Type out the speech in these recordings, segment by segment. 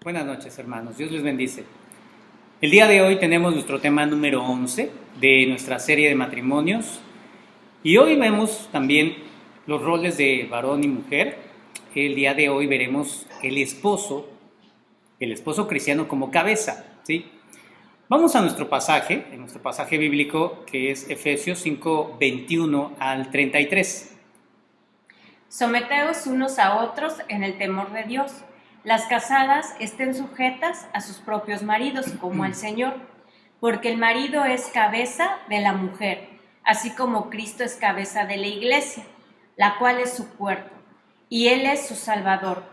Buenas noches, hermanos. Dios les bendice. El día de hoy tenemos nuestro tema número 11 de nuestra serie de matrimonios. Y hoy vemos también los roles de varón y mujer. El día de hoy veremos el esposo cristiano como cabeza, ¿sí? Vamos a nuestro pasaje bíblico, que es Efesios 5, 21 al 33. Someteos unos a otros en el temor de Dios. Las casadas estén sujetas a sus propios maridos, como al Señor, porque el marido es cabeza de la mujer, así como Cristo es cabeza de la iglesia, la cual es su cuerpo, y Él es su Salvador.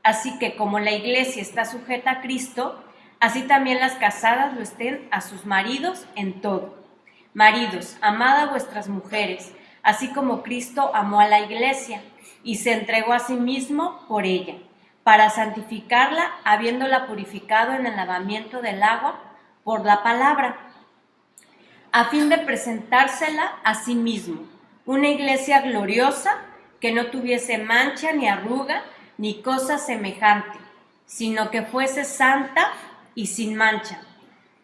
Así que como la iglesia está sujeta a Cristo, así también las casadas lo estén a sus maridos en todo. Maridos, amad a vuestras mujeres, así como Cristo amó a la iglesia, y se entregó a sí mismo por ella, para santificarla, habiéndola purificado en el lavamiento del agua por la palabra, a fin de presentársela a sí mismo, una iglesia gloriosa, que no tuviese mancha ni arruga ni cosa semejante, sino que fuese santa y sin mancha.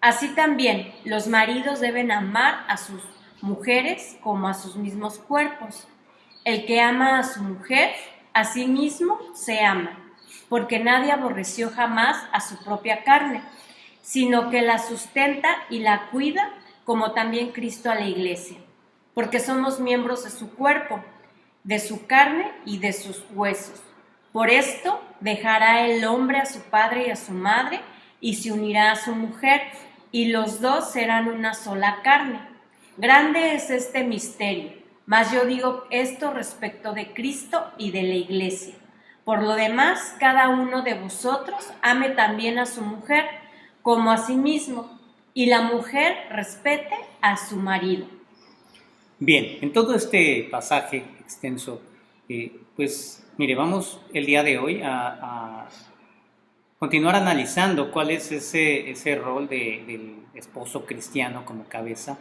Así también los maridos deben amar a sus mujeres como a sus mismos cuerpos. El que ama a su mujer, a sí mismo se ama, porque nadie aborreció jamás a su propia carne, sino que la sustenta y la cuida, como también Cristo a la iglesia, porque somos miembros de su cuerpo, de su carne y de sus huesos. Por esto dejará el hombre a su padre y a su madre, y se unirá a su mujer, y los dos serán una sola carne. Grande es este misterio, mas yo digo esto respecto de Cristo y de la iglesia. Por lo demás, cada uno de vosotros ame también a su mujer como a sí mismo, y la mujer respete a su marido. Bien, en todo este pasaje extenso, mire, vamos el día de hoy a continuar analizando cuál es ese rol del esposo cristiano como cabeza.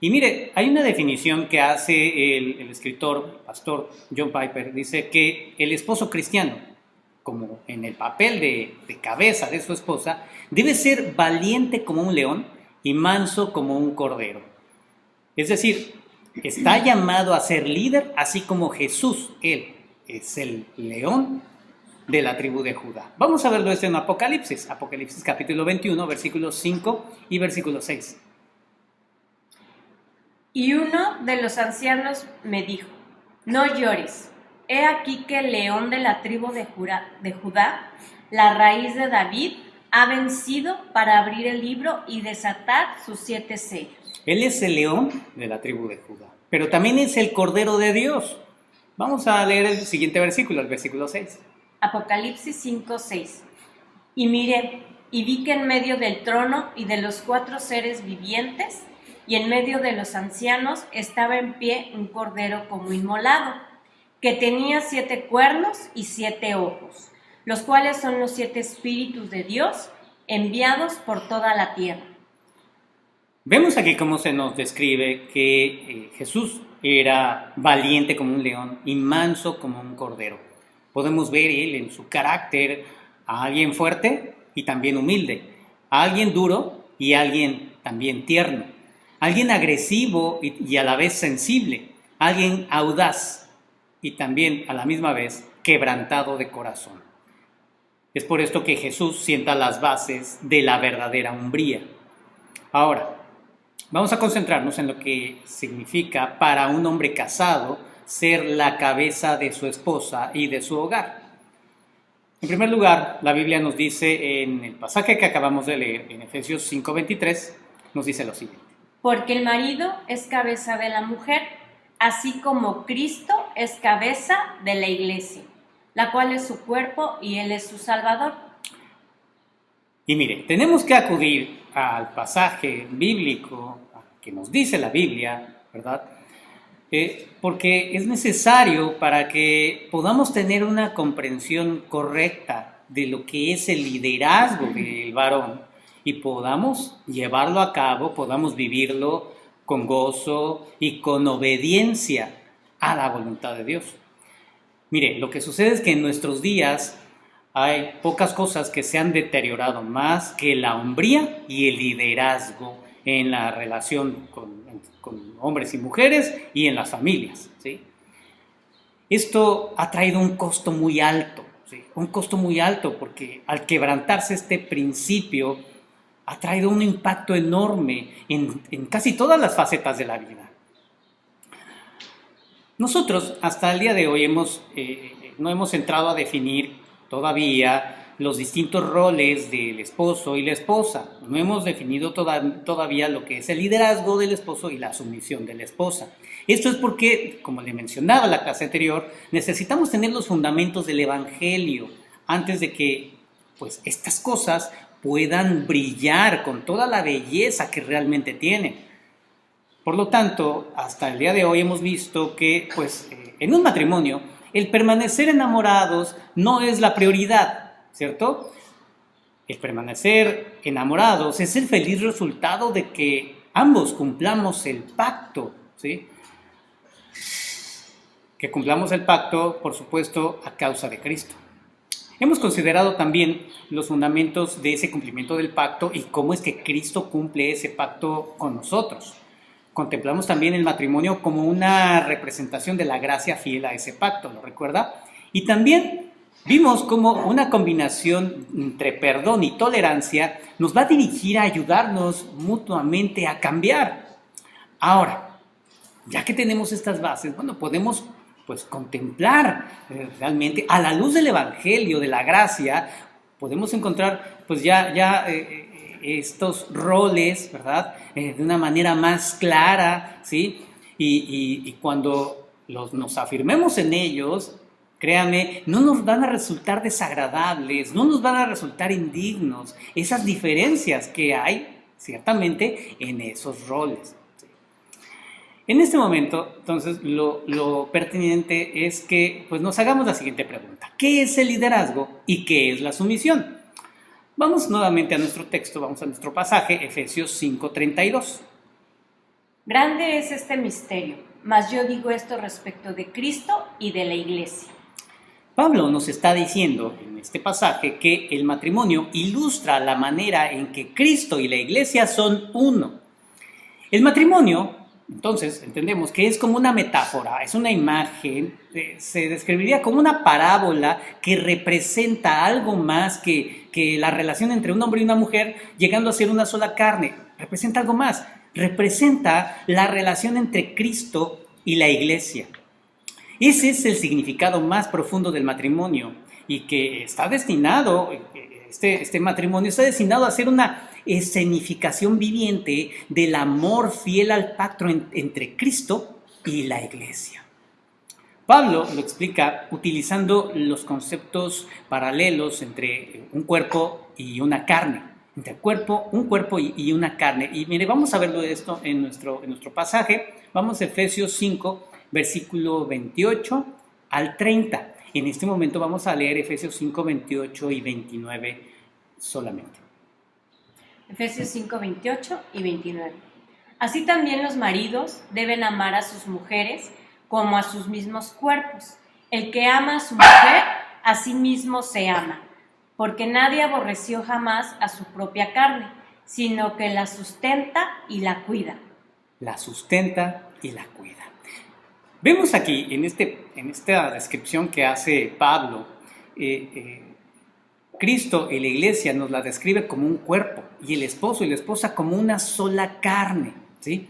Y mire, hay una definición que hace el escritor, pastor John Piper, dice que el esposo cristiano, como en el papel de cabeza de su esposa, debe ser valiente como un león y manso como un cordero. Es decir, está llamado a ser líder, así como Jesús, Él es el león de la tribu de Judá. Vamos a verlo esto en Apocalipsis capítulo 21, versículos 5 y versículo 6. Y uno de los ancianos me dijo: no llores, he aquí que el león de la tribu de Judá, la raíz de David, ha vencido para abrir el libro y desatar sus 7 sellos. Él es el león de la tribu de Judá, pero también es el Cordero de Dios. Vamos a leer el siguiente versículo, el versículo 6. Apocalipsis 5, 6. Y miré, y vi que en medio del trono y de los 4 seres vivientes, y en medio de los ancianos, estaba en pie un cordero como inmolado, que tenía 7 cuernos y 7 ojos, los cuales son los 7 espíritus de Dios enviados por toda la tierra. Vemos aquí cómo se nos describe que Jesús era valiente como un león y manso como un cordero. Podemos ver él en su carácter a alguien fuerte y también humilde, a alguien duro y a alguien también tierno, a alguien agresivo y a la vez sensible, a alguien audaz y también a la misma vez quebrantado de corazón. Es por esto que Jesús sienta las bases de la verdadera hombría. Ahora, vamos a concentrarnos en lo que significa para un hombre casado ser la cabeza de su esposa y de su hogar. En primer lugar, la Biblia nos dice en el pasaje que acabamos de leer, en Efesios 5:23, nos dice lo siguiente. Porque el marido es cabeza de la mujer, así como Cristo es cabeza de la iglesia, la cual es su cuerpo y Él es su Salvador. Y mire, tenemos que acudir al pasaje bíblico que nos dice la Biblia, ¿verdad? Porque es necesario para que podamos tener una comprensión correcta de lo que es el liderazgo del varón y podamos llevarlo a cabo, podamos vivirlo con gozo y con obediencia a la voluntad de Dios. Mire, lo que sucede es que en nuestros días hay pocas cosas que se han deteriorado más que la hombría y el liderazgo en la relación con hombres y mujeres y en las familias, ¿sí? Esto ha traído un costo muy alto, ¿sí? Un costo muy alto porque al quebrantarse este principio ha traído un impacto enorme en casi todas las facetas de la vida. Nosotros hasta el día de hoy no hemos entrado a definir todavía los distintos roles del esposo y la esposa. No hemos definido todavía lo que es el liderazgo del esposo y la sumisión de la esposa. Esto es porque, como le mencionaba en la clase anterior, necesitamos tener los fundamentos del Evangelio antes de que pues, estas cosas puedan brillar con toda la belleza que realmente tienen. Por lo tanto, hasta el día de hoy hemos visto que pues, en un matrimonio el permanecer enamorados no es la prioridad, ¿cierto? El permanecer enamorados es el feliz resultado de que ambos cumplamos el pacto, ¿sí? Que cumplamos el pacto, por supuesto, a causa de Cristo. Hemos considerado también los fundamentos de ese cumplimiento del pacto y cómo es que Cristo cumple ese pacto con nosotros. Contemplamos también el matrimonio como una representación de la gracia fiel a ese pacto, ¿lo recuerda? Y también vimos cómo una combinación entre perdón y tolerancia nos va a dirigir a ayudarnos mutuamente a cambiar. Ahora, ya que tenemos estas bases, bueno, podemos pues contemplar realmente a la luz del Evangelio, de la gracia, podemos encontrar pues estos roles, ¿verdad? De una manera más clara, ¿sí? Y cuando nos afirmemos en ellos, créame, no nos van a resultar desagradables, no nos van a resultar indignos, esas diferencias que hay, ciertamente, en esos roles. En este momento, entonces, lo pertinente es que pues, nos hagamos la siguiente pregunta. ¿Qué es el liderazgo y qué es la sumisión? Vamos nuevamente a nuestro texto, vamos a nuestro pasaje, Efesios 5:32. Grande es este misterio, mas yo digo esto respecto de Cristo y de la Iglesia. Pablo nos está diciendo en este pasaje que el matrimonio ilustra la manera en que Cristo y la Iglesia son uno. El matrimonio, entonces, entendemos que es como una metáfora, es una imagen, se describiría como una parábola que representa algo más que la relación entre un hombre y una mujer llegando a ser una sola carne. Representa algo más, representa la relación entre Cristo y la Iglesia. Ese es el significado más profundo del matrimonio y que está destinado, este matrimonio está destinado a ser una escenificación viviente del amor fiel al pacto entre Cristo y la Iglesia. Pablo lo explica utilizando los conceptos paralelos entre un cuerpo y una carne, entre un cuerpo y una carne. Y mire, vamos a verlo esto en nuestro pasaje. Vamos a Efesios 5, versículo 28 al 30. En este momento vamos a leer Efesios 5, 28 y 29 solamente. Efesios 5, 28 y 29. Así también los maridos deben amar a sus mujeres como a sus mismos cuerpos. El que ama a su mujer, a sí mismo se ama, porque nadie aborreció jamás a su propia carne, sino que la sustenta y la cuida. La sustenta y la cuida. Vemos aquí, en esta descripción que hace Pablo, Cristo y la Iglesia nos la describe como un cuerpo y el esposo y la esposa como una sola carne, ¿sí?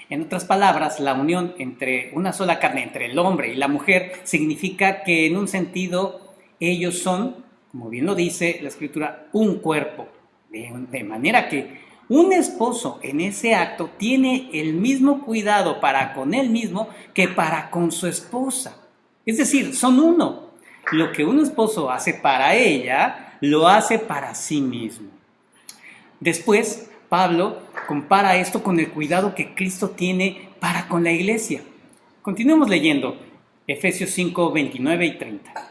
En otras palabras, la unión entre una sola carne, entre el hombre y la mujer, significa que en un sentido ellos son, como bien lo dice la Escritura, un cuerpo. De manera que un esposo en ese acto tiene el mismo cuidado para con él mismo que para con su esposa. Es decir, son uno. Lo que un esposo hace para ella, lo hace para sí mismo. Después, Pablo compara esto con el cuidado que Cristo tiene para con la Iglesia. Continuemos leyendo Efesios 5, 29 y 30.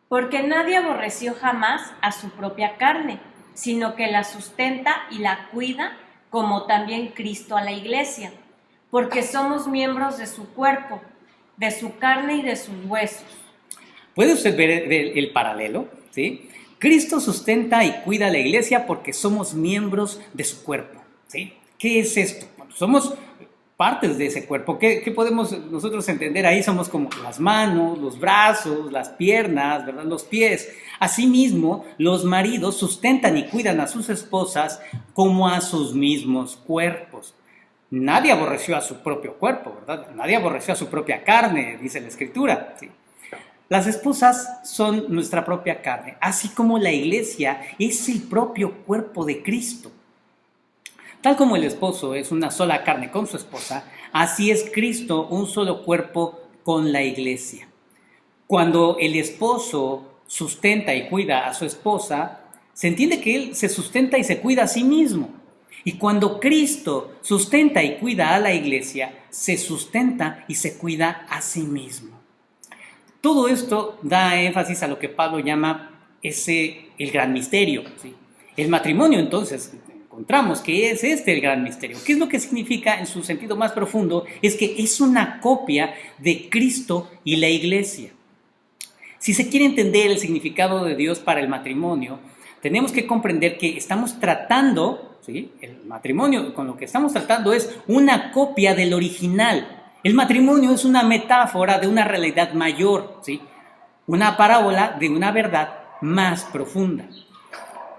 Porque nadie aborreció jamás a su propia carne, sino que la sustenta y la cuida, como también Cristo a la Iglesia, porque somos miembros de su cuerpo, de su carne y de sus huesos. ¿Puede usted ver el paralelo? ¿Sí? Cristo sustenta y cuida a la iglesia porque somos miembros de su cuerpo. ¿Sí? ¿Qué es esto? Bueno, somos partes de ese cuerpo. ¿Qué podemos nosotros entender ahí? Somos como las manos, los brazos, las piernas, ¿verdad? Los pies. Asimismo, los maridos sustentan y cuidan a sus esposas como a sus mismos cuerpos. Nadie aborreció a su propio cuerpo, ¿verdad? Nadie aborreció a su propia carne, dice la Escritura. ¿Sí? Las esposas son nuestra propia carne, así como la iglesia es el propio cuerpo de Cristo. Tal como el esposo es una sola carne con su esposa, así es Cristo un solo cuerpo con la iglesia. Cuando el esposo sustenta y cuida a su esposa, se entiende que él se sustenta y se cuida a sí mismo. Y cuando Cristo sustenta y cuida a la iglesia, se sustenta y se cuida a sí mismo. Todo esto da énfasis a lo que Pablo llama el gran misterio, ¿sí? El matrimonio, entonces, encontramos que es el gran misterio. ¿Qué es lo que significa en su sentido más profundo? Es que es una copia de Cristo y la iglesia. Si se quiere entender el significado de Dios para el matrimonio, tenemos que comprender que estamos tratando, ¿sí? El matrimonio con lo que estamos tratando es una copia del original. El matrimonio es una metáfora de una realidad mayor, ¿sí? Una parábola de una verdad más profunda.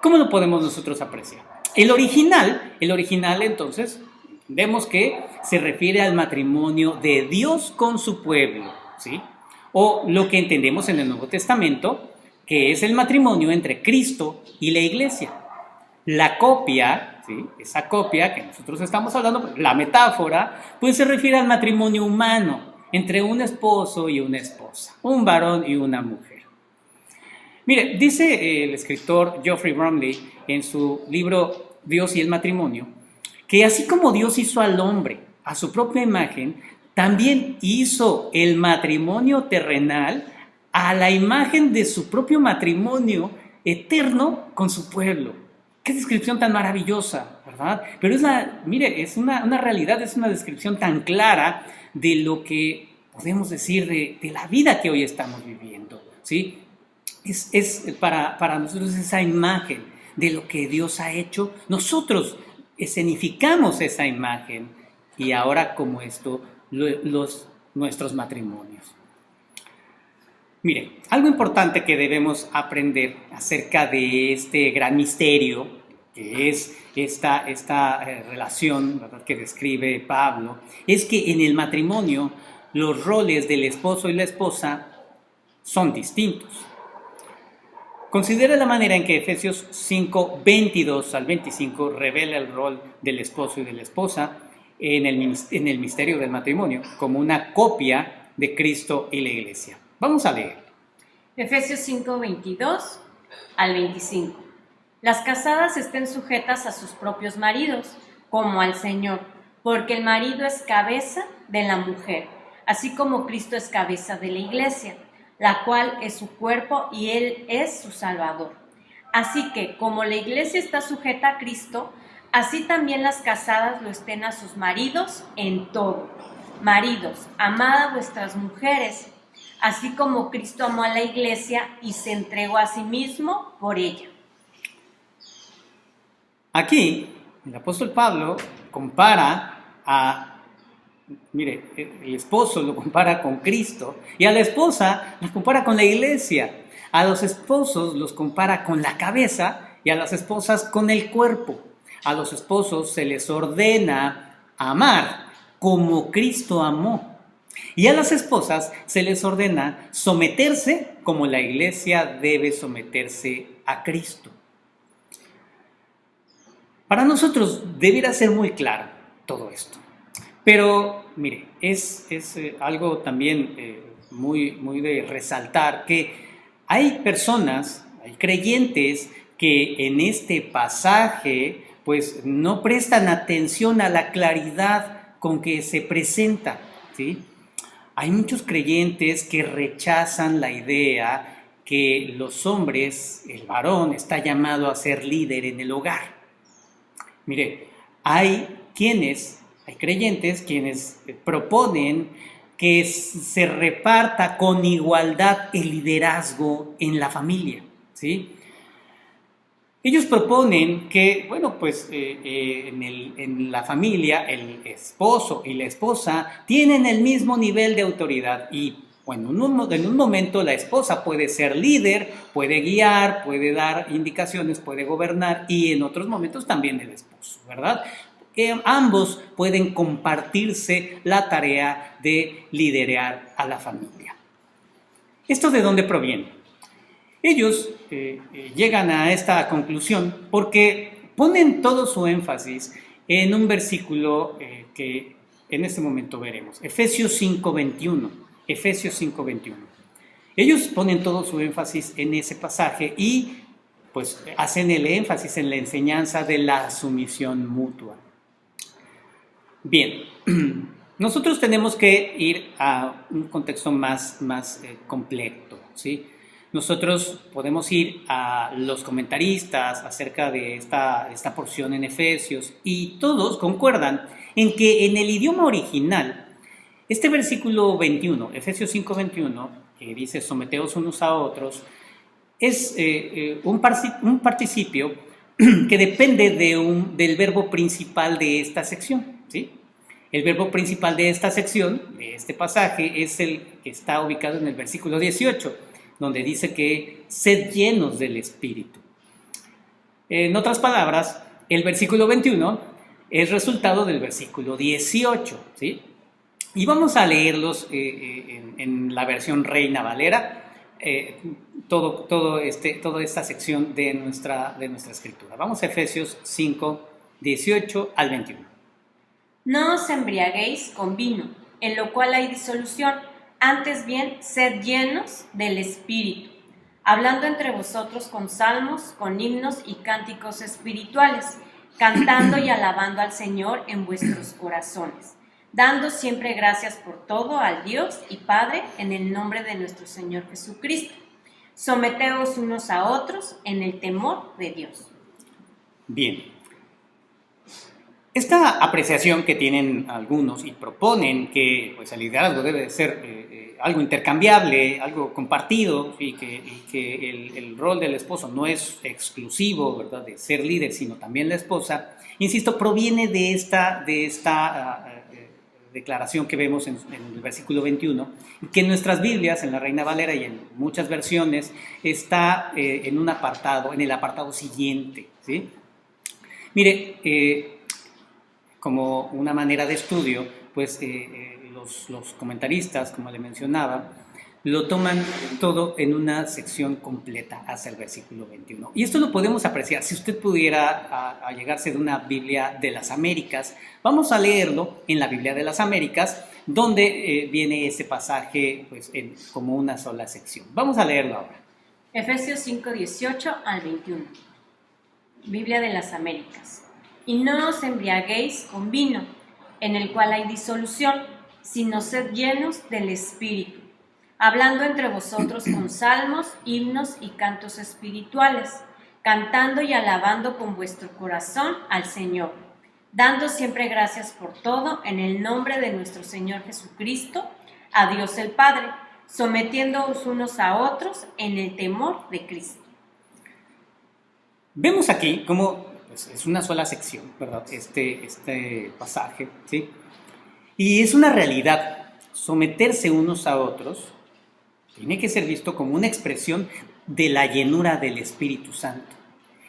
¿Cómo lo podemos nosotros apreciar? El original entonces, vemos que se refiere al matrimonio de Dios con su pueblo, ¿sí? O lo que entendemos en el Nuevo Testamento, que es el matrimonio entre Cristo y la iglesia. La copia, ¿sí? Esa copia que nosotros estamos hablando, la metáfora, pues se refiere al matrimonio humano entre un esposo y una esposa, un varón y una mujer. Mire, dice el escritor Geoffrey Bromley en su libro Dios y el matrimonio, que así como Dios hizo al hombre a su propia imagen, también hizo el matrimonio terrenal a la imagen de su propio matrimonio eterno con su pueblo. Qué descripción tan maravillosa, ¿verdad? Pero es una realidad, es una descripción tan clara de lo que podemos decir de la vida que hoy estamos viviendo, ¿sí? Es para nosotros esa imagen de lo que Dios ha hecho. Nosotros escenificamos esa imagen y ahora como esto, nuestros matrimonios. Miren, algo importante que debemos aprender acerca de este gran misterio, que es esta relación, ¿verdad?, que describe Pablo, es que en el matrimonio los roles del esposo y la esposa son distintos. Considera la manera en que Efesios 5, 22 al 25 revela el rol del esposo y de la esposa en el misterio del matrimonio, como una copia de Cristo y la iglesia. Vamos a leer. Efesios 5, 22 al 25. Las casadas estén sujetas a sus propios maridos, como al Señor, porque el marido es cabeza de la mujer, así como Cristo es cabeza de la iglesia, la cual es su cuerpo y Él es su Salvador. Así que, como la iglesia está sujeta a Cristo, así también las casadas lo estén a sus maridos en todo. Maridos, amad a vuestras mujeres, así como Cristo amó a la iglesia y se entregó a sí mismo por ella. Aquí, el apóstol Pablo compara el esposo lo compara con Cristo y a la esposa la compara con la iglesia. A los esposos los compara con la cabeza y a las esposas con el cuerpo. A los esposos se les ordena amar como Cristo amó. Y a las esposas se les ordena someterse como la iglesia debe someterse a Cristo. Para nosotros debiera ser muy claro todo esto. Pero, mire, es algo también muy de resaltar que hay personas, hay creyentes que en este pasaje pues no prestan atención a la claridad con que se presenta, ¿sí? Hay muchos creyentes que rechazan la idea que los hombres, el varón, está llamado a ser líder en el hogar. Mire, hay creyentes quienes proponen que se reparta con igualdad el liderazgo en la familia, ¿sí? Ellos proponen que, bueno, pues en la familia el esposo y la esposa tienen el mismo nivel de autoridad y, bueno, en un momento la esposa puede ser líder, puede guiar, puede dar indicaciones, puede gobernar y en otros momentos también el esposo, ¿verdad? Ambos pueden compartirse la tarea de liderar a la familia. ¿Esto de dónde proviene? Ellos llegan a esta conclusión porque ponen todo su énfasis en un versículo que en este momento veremos, Efesios 5:21. Efesios 5:21. Ellos ponen todo su énfasis en ese pasaje y pues hacen el énfasis en la enseñanza de la sumisión mutua. Bien, nosotros tenemos que ir a un contexto más completo, ¿sí? Nosotros podemos ir a los comentaristas acerca de esta porción en Efesios y todos concuerdan en que en el idioma original, este versículo 21, Efesios 5:21, que dice someteos unos a otros, es un participio que depende del verbo principal de esta sección, ¿sí? El verbo principal de esta sección, de este pasaje, es el que está ubicado en el versículo 18, donde dice que sed llenos del Espíritu. En otras palabras, el versículo 21 es resultado del versículo 18, ¿sí? Y vamos a leerlos en la versión Reina Valera, toda esta sección de nuestra escritura. Vamos a Efesios 5, 18 al 21. No os embriaguéis con vino, en lo cual hay disolución. Antes bien, sed llenos del Espíritu, hablando entre vosotros con salmos, con himnos y cánticos espirituales, cantando y alabando al Señor en vuestros corazones, dando siempre gracias por todo al Dios y Padre en el nombre de nuestro Señor Jesucristo. Someteos unos a otros en el temor de Dios. Bien. Esta apreciación que tienen algunos y proponen que pues, el liderazgo debe de ser algo intercambiable, algo compartido, y que el rol del esposo no es exclusivo, ¿verdad?, de ser líder, sino también la esposa, insisto, proviene de esta declaración que vemos en el versículo 21, que en nuestras Biblias, en la Reina Valera y en muchas versiones, está en el apartado siguiente, ¿sí? Mire, como una manera de estudio, pues los comentaristas, como le mencionaba, lo toman todo en una sección completa hasta el versículo 21. Y esto lo podemos apreciar. Si usted pudiera allegarse de una Biblia de las Américas, vamos a leerlo en la Biblia de las Américas, donde viene ese pasaje pues, como una sola sección. Vamos a leerlo ahora. Efesios 5, 18 al 21. Biblia de las Américas. Y no os embriaguéis con vino, en el cual hay disolución, sino sed llenos del Espíritu, hablando entre vosotros con salmos, himnos y cantos espirituales, cantando y alabando con vuestro corazón al Señor, dando siempre gracias por todo en el nombre de nuestro Señor Jesucristo, a Dios el Padre, sometiéndoos unos a otros en el temor de Cristo. Vemos aquí cómo pues, es una sola sección, ¿verdad? Este pasaje, ¿sí? Y es una realidad. Someterse unos a otros tiene que ser visto como una expresión de la llenura del Espíritu Santo.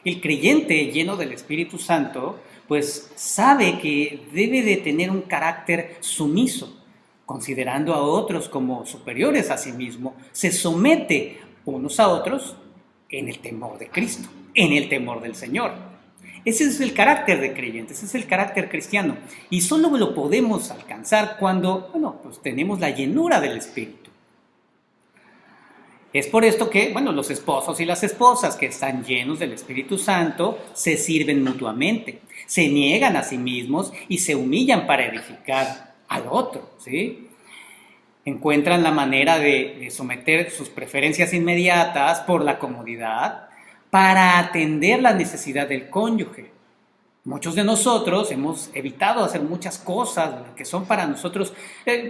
El creyente lleno del Espíritu Santo, pues sabe que debe de tener un carácter sumiso, considerando a otros como superiores a sí mismo, se somete unos a otros en el temor de Cristo, en el temor del Señor. Ese es el carácter de creyente, ese es el carácter cristiano. Y solo lo podemos alcanzar cuando, pues tenemos la llenura del Espíritu. Es por esto que, los esposos y las esposas que están llenos del Espíritu Santo se sirven mutuamente, se niegan a sí mismos y se humillan para edificar al otro, ¿sí? Encuentran la manera de someter sus preferencias inmediatas por la comodidad para atender la necesidad del cónyuge. Muchos de nosotros hemos evitado hacer muchas cosas que son para nosotros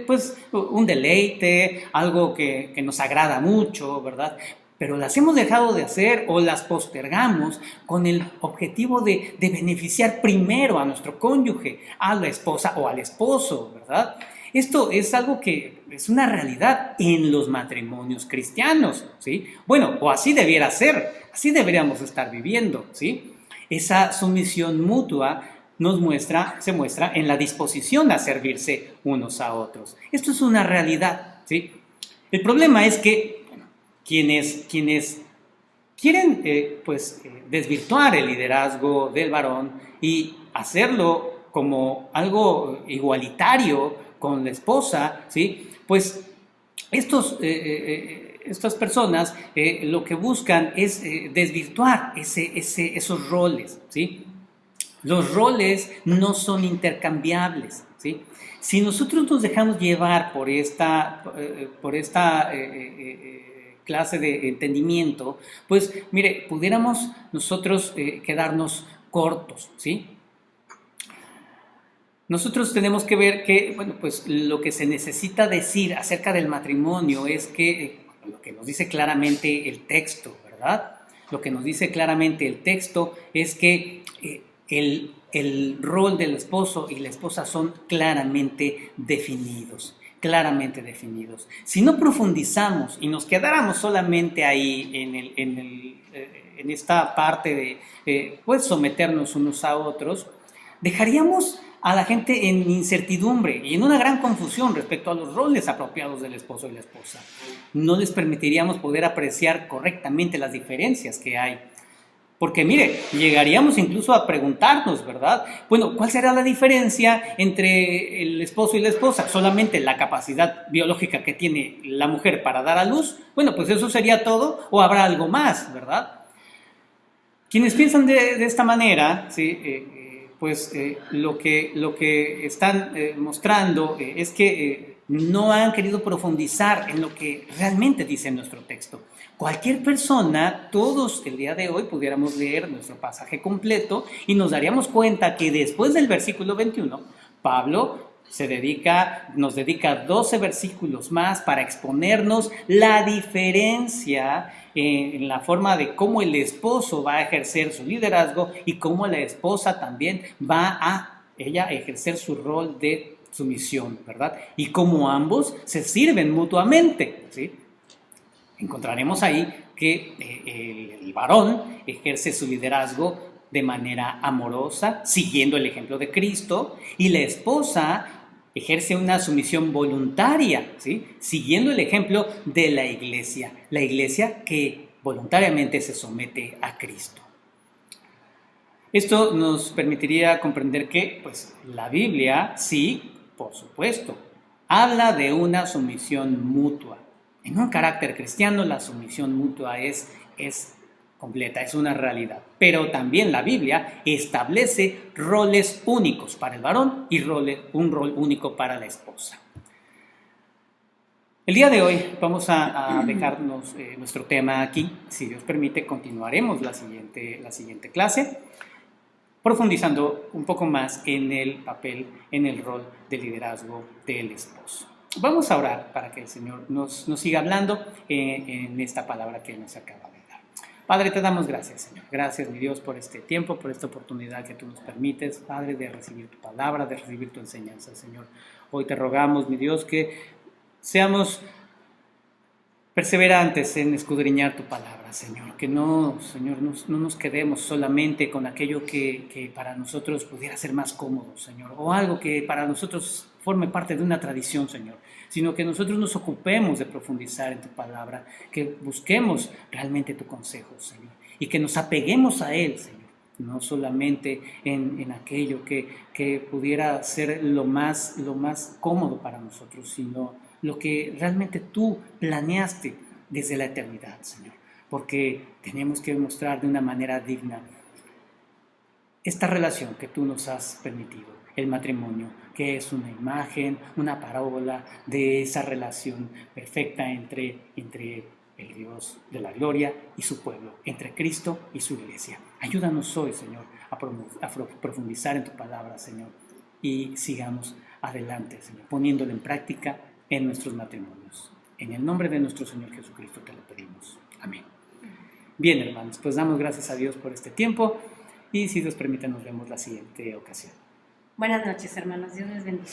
pues un deleite, algo que nos agrada mucho, ¿verdad? Pero las hemos dejado de hacer o las postergamos con el objetivo de beneficiar primero a nuestro cónyuge, a la esposa o al esposo, ¿verdad? Esto es algo que es una realidad en los matrimonios cristianos, ¿sí? Bueno, o así debiera ser, así deberíamos estar viviendo, ¿sí? Esa sumisión mutua se muestra en la disposición a servirse unos a otros. Esto es una realidad, ¿sí? El problema es que quienes quieren desvirtuar el liderazgo del varón y hacerlo como algo igualitario con la esposa, ¿sí? Pues estas personas lo que buscan es desvirtuar esos roles, ¿sí? Los roles no son intercambiables, ¿sí? Si nosotros nos dejamos llevar por esta clase de entendimiento, pues mire, pudiéramos nosotros quedarnos cortos, ¿sí? Nosotros tenemos que ver que, bueno, pues lo que se necesita decir acerca del matrimonio es que, lo que nos dice claramente el texto, ¿verdad? Lo que nos dice claramente el texto es que el rol del esposo y la esposa son claramente definidos, claramente definidos. Si no profundizamos y nos quedáramos solamente ahí en esta parte de, pues, someternos unos a otros, dejaríamos a la gente en incertidumbre y en una gran confusión respecto a los roles apropiados del esposo y la esposa. No les permitiríamos poder apreciar correctamente las diferencias que hay. Porque mire, llegaríamos incluso a preguntarnos, ¿verdad? Bueno, ¿cuál será la diferencia entre el esposo y la esposa? ¿Solamente la capacidad biológica que tiene la mujer para dar a luz? Bueno, pues eso sería todo, o habrá algo más, ¿verdad? Quienes piensan de esta manera, ¿sí? Lo que están mostrando es que no han querido profundizar en lo que realmente dice nuestro texto. Cualquier persona, todos el día de hoy pudiéramos leer nuestro pasaje completo y nos daríamos cuenta que después del versículo 21, Pablo nos dedica 12 versículos más para exponernos la diferencia en la forma de cómo el esposo va a ejercer su liderazgo y cómo la esposa también va a ella ejercer su rol de sumisión, ¿verdad? Y cómo ambos se sirven mutuamente, ¿sí? Encontraremos ahí que el varón ejerce su liderazgo de manera amorosa, siguiendo el ejemplo de Cristo, y la esposa ejerce una sumisión voluntaria, ¿sí? Siguiendo el ejemplo de la iglesia que voluntariamente se somete a Cristo. Esto nos permitiría comprender que, pues, la Biblia, sí, por supuesto, habla de una sumisión mutua. En un carácter cristiano, la sumisión mutua es completa, es una realidad. Pero también la Biblia establece roles únicos para el varón y un rol único para la esposa. El día de hoy vamos a dejarnos nuestro tema aquí. Si Dios permite, continuaremos la siguiente clase, profundizando un poco más en el papel, en el rol de liderazgo del esposo. Vamos a orar para que el Señor nos siga hablando en esta palabra que nos acaba de dar. Padre, te damos gracias, Señor. Gracias, mi Dios, por este tiempo, por esta oportunidad que tú nos permites, Padre, de recibir tu palabra, de recibir tu enseñanza, Señor. Hoy te rogamos, mi Dios, que seamos perseverantes en escudriñar tu palabra, Señor. Que no, Señor, no nos quedemos solamente con aquello que para nosotros pudiera ser más cómodo, Señor, o algo que para nosotros forme parte de una tradición, Señor, sino que nosotros nos ocupemos de profundizar en tu palabra, que busquemos realmente tu consejo, Señor, y que nos apeguemos a él, Señor, no solamente en aquello que pudiera ser lo más cómodo para nosotros, sino lo que realmente tú planeaste desde la eternidad, Señor, porque tenemos que mostrar de una manera digna esta relación que tú nos has permitido, el matrimonio, que es una imagen, una parábola de esa relación perfecta entre el Dios de la gloria y su pueblo, entre Cristo y su iglesia. Ayúdanos hoy, Señor, a profundizar en tu palabra, Señor, y sigamos adelante, Señor, poniéndolo en práctica en nuestros matrimonios. En el nombre de nuestro Señor Jesucristo te lo pedimos. Amén. Bien, hermanos, pues damos gracias a Dios por este tiempo y si Dios permite nos vemos la siguiente ocasión. Buenas noches, hermanos. Dios les bendiga.